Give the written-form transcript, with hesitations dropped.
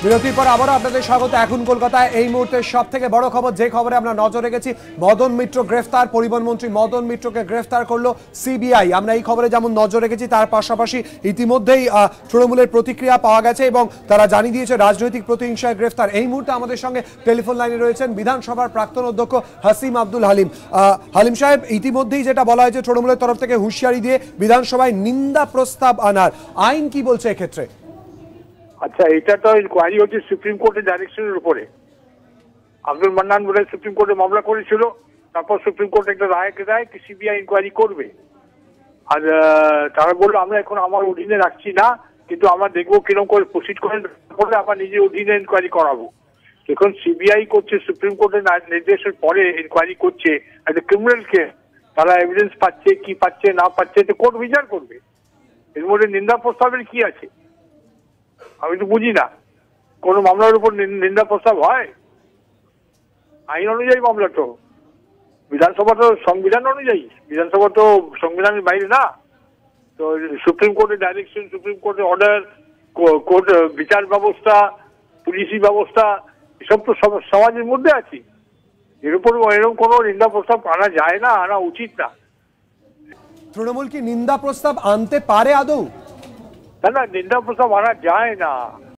বিরতির পর আবারও আপনাদের স্বাগত। এখন কলকাতায় এই মুহূর্তে সব থেকে বড় খবর, যে খবরে আমরা নজর রেখেছি, মদন মিত্র গ্রেফতার। পরিবহন মন্ত্রী মদন মিত্রকে গ্রেফতার করলো সিবিআই। আমরা এই খবরে যেমন নজর রেখেছি, তার পাশাপাশি ইতিমধ্যেই তৃণমূলের প্রতিক্রিয়া পাওয়া গেছে এবং তারা জানিয়ে দিয়েছে রাজনৈতিক প্রতিহিংসায় গ্রেফতার। এই মুহূর্তে আমাদের সঙ্গে টেলিফোন লাইনে রয়েছেন বিধানসভার প্রাক্তন অধ্যক্ষ হাসিম আব্দুল হালিম। হালিম সাহেব, ইতিমধ্যেই যেটা বলা হয়েছে তৃণমূলের তরফ থেকে হুঁশিয়ারি দিয়ে বিধানসভায় নিন্দা প্রস্তাব আনার, আইন কি বলছে এক্ষেত্রে? আচ্ছা, এটা তো ইনকোয়ারি হচ্ছে সুপ্রিম কোর্টের ডাইরেকশনের উপরে। আব্দুল মান্নান বলে সুপ্রিম কোর্টে মামলা করেছিল, তারপর সুপ্রিম কোর্ট একটা রায় দেয় কি সিবিআই ইনকোয়ারি করবে। আর তারা বললো আমরা এখন আমার অধীনে রাখছি না, কিন্তু আমরা দেখবো কিরকম করে প্রসিড করে করলে আমার নিজের অধীনে ইনকোয়ারি করাবো। এখন সিবিআই করছে, সুপ্রিম কোর্টের নির্দেশের পরে ইনকোয়ারি করছে একটা ক্রিমিনাল কেস। তারা এভিডেন্স পাচ্ছে কি পাচ্ছে না পাচ্ছে তো কোর্ট বিচার করবে। এর মধ্যে নিন্দা প্রস্তাবের কি আছে? আমি তো বুঝি না, কোন মামলার উপর নিন্দা প্রস্তাব হয়? আইন অনুযায়ী মামলা তো, বিধানসভা তো সংবিধান অনুযায়ী, বিধানসভা তো সংবিধানের বাইরে না। তো সুপ্রিম কোর্টের ডাইরেকশন, সুপ্রিম কোর্টের অর্ডার, কোর্ট বিচার ব্যবস্থা, পুলিশি ব্যবস্থা, এসব তো সমাজের মধ্যে আছে। এর উপর এরকম কোনো নিন্দা প্রস্তাব আনা যায় না, আনা উচিত না। তৃণমূল কি নিন্দা প্রস্তাব আনতে পারে আদৌ? না, নিন্দা প্রস্তাব আনা যায় না।